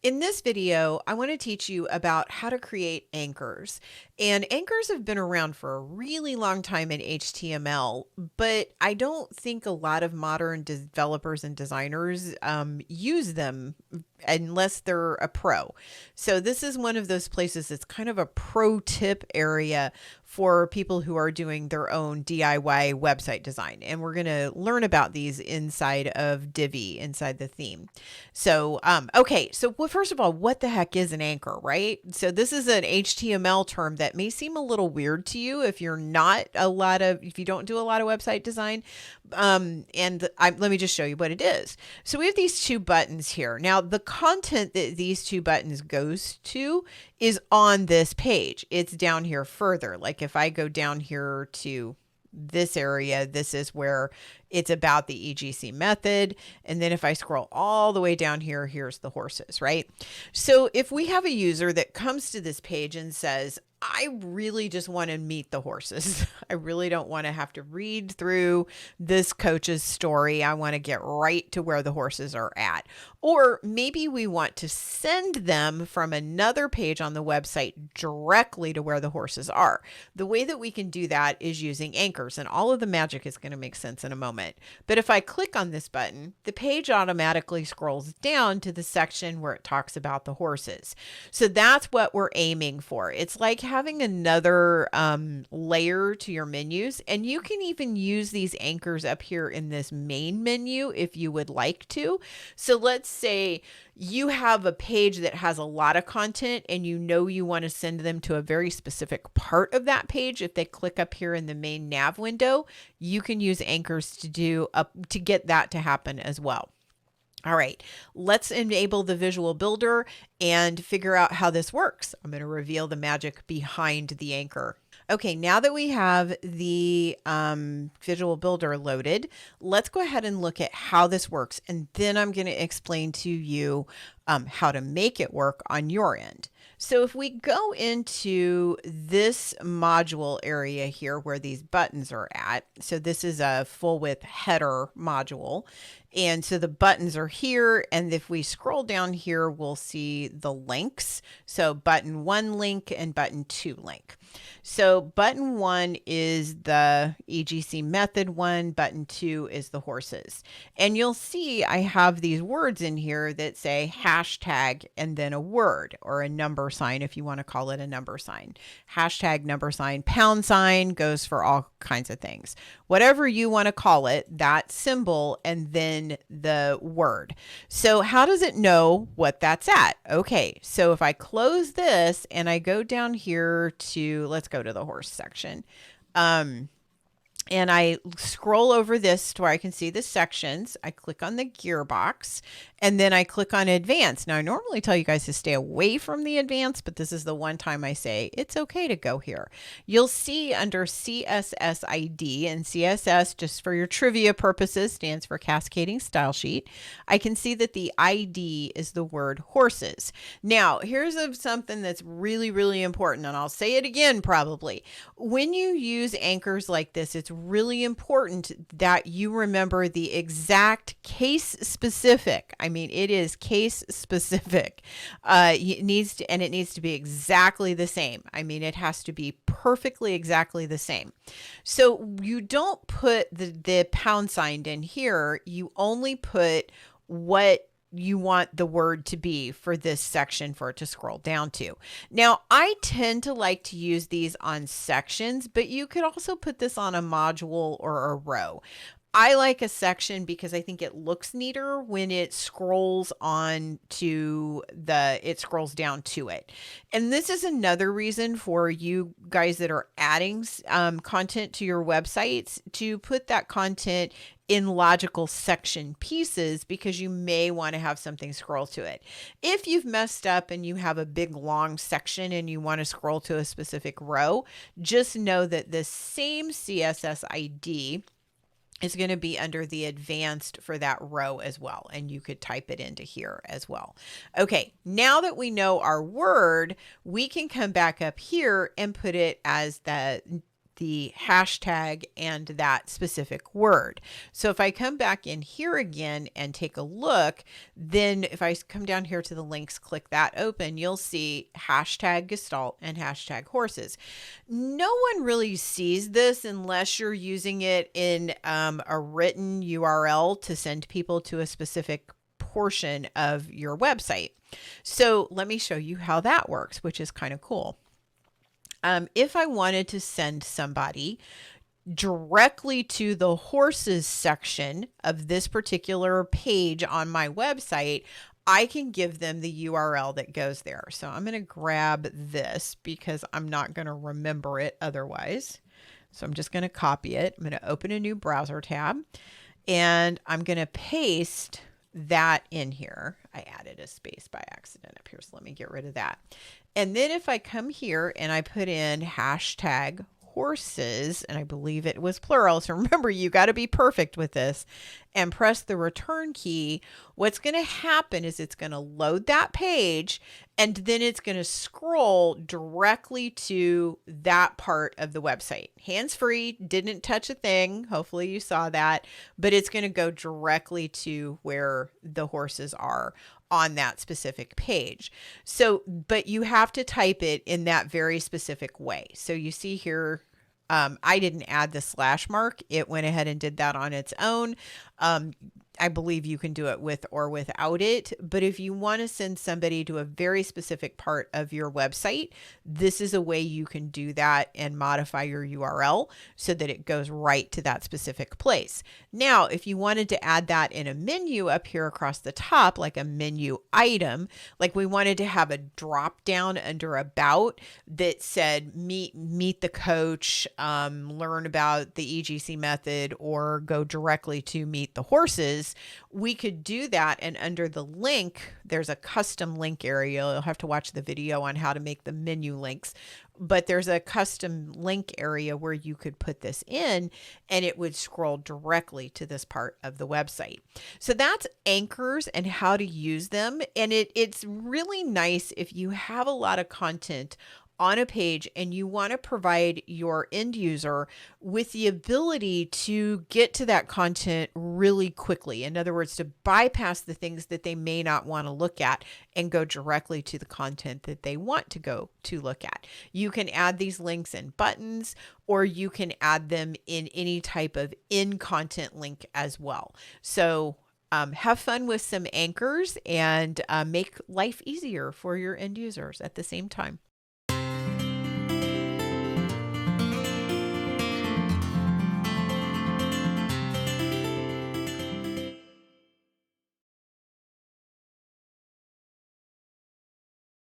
In this video, I want to teach you about how to create anchors. And anchors have been around for a really long time in HTML, but I don't think a lot of modern developers and designers use them unless they're a pro. So this is one of those places that's kind of a pro tip area for people who are doing their own DIY website design. And we're going to learn about these inside of Divi, inside the theme. So, well, first of all, what the heck is an anchor, right? So this is an HTML term that may seem a little weird to you if you don't do a lot of website design. Let me just show you what it is. So we have these two buttons here. Now, the content that these two buttons goes to is on this page. It's down here further. Like if I go down here to this area, this is where it's about the EGC method. And then if I scroll all the way down here, here's the horses, right? So if we have a user that comes to this page and says, I really just want to meet the horses. I really don't want to have to read through this coach's story. I want to get right to where the horses are at. Or maybe we want to send them from another page on the website directly to where the horses are. The way that we can do that is using anchors, and all of the magic is going to make sense in a moment. But if I click on this button, the page automatically scrolls down to the section where it talks about the horses. So that's what we're aiming for. It's like having another layer to your menus, and you can even use these anchors up here in this main menu if you would like to. So let's say you have a page that has a lot of content and you know you want to send them to a very specific part of that page. If they click up here in the main nav window, you can use anchors to get that to happen as well. All right, let's enable the visual builder and figure out how this works. I'm going to reveal the magic behind the anchor. Okay, now that we have the visual builder loaded, let's go ahead and look at how this works. And then I'm going to explain to you how to make it work on your end. So if we go into this module area here where these buttons are at, so this is a full width header module. And so the buttons are here. And if we scroll down here, we'll see the links. So button 1 link and button 2 link. So button 1 is the EGC method one, button 2 is the horses. And you'll see I have these words in here that say hashtag and then a word or a number sign if you want to call it a number sign. Hashtag, number sign, pound sign goes for all kinds of things. Whatever you want to call it, that symbol and then the word. So how does it know what that's at? Okay, so if I close this and I go down here to, let's go to the horse section. And I scroll over this to where I can see the sections. I click on the gearbox and then I click on advanced. Now I normally tell you guys to stay away from the advanced, but this is the one time I say it's okay to go here. You'll see under CSS ID, and CSS, just for your trivia purposes, stands for Cascading Style Sheet. I can see that the ID is the word horses. Now here's something that's really, really important, and I'll say it again probably. When you use anchors like this, it's really important that you remember the exact case specific. I mean, it is case specific. It needs to be exactly the same. I mean, it has to be perfectly exactly the same. So you don't put the pound sign in here. You only put what you want the word to be for this section for it to scroll down to. Now, I tend to like to use these on sections, but you could also put this on a module or a row. I like a section because I think it looks neater when it scrolls down to it. And this is another reason for you guys that are adding content to your websites to put that content in logical section pieces, because you may want to have something scroll to it. If you've messed up and you have a big long section and you want to scroll to a specific row, just know that the same CSS ID is going to be under the advanced for that row as well. And you could type it into here as well. Okay, now that we know our word, we can come back up here and put it as the hashtag and that specific word. So if I come back in here again and take a look, then if I come down here to the links, click that open, you'll see hashtag Gestalt and hashtag horses. No one really sees this unless you're using it in a written URL to send people to a specific portion of your website. So let me show you how that works, which is kind of cool. If I wanted to send somebody directly to the horses section of this particular page on my website, I can give them the URL that goes there. So I'm going to grab this because I'm not going to remember it otherwise. So I'm just going to copy it. I'm going to open a new browser tab and I'm going to paste that in here. I added a space by accident up here, so let me get rid of that. And then if I come here and I put in hashtag horses, and I believe it was plural, so remember, you got to be perfect with this, and press the return key, what's going to happen is it's going to load that page, and then it's going to scroll directly to that part of the website. Hands-free, didn't touch a thing. Hopefully you saw that, but it's going to go directly to where the horses are on that specific page. So, but you have to type it in that very specific way. So you see here, I didn't add the slash mark. It went ahead and did that on its own. I believe you can do it with or without it, but if you want to send somebody to a very specific part of your website, this is a way you can do that and modify your URL so that it goes right to that specific place. Now, if you wanted to add that in a menu up here across the top, like a menu item, like we wanted to have a drop down under about that said meet the coach, learn about the EGC method, or go directly to meet the horses, we could do that. And under the link, there's a custom link area. You'll have to watch the video on how to make the menu links, but there's a custom link area where you could put this in and it would scroll directly to this part of the website. So that's anchors and how to use them. And it's really nice if you have a lot of content on a page and you want to provide your end user with the ability to get to that content really quickly. In other words, to bypass the things that they may not want to look at and go directly to the content that they want to go to look at. You can add these links and buttons, or you can add them in any type of in-content link as well. So have fun with some anchors and make life easier for your end users at the same time.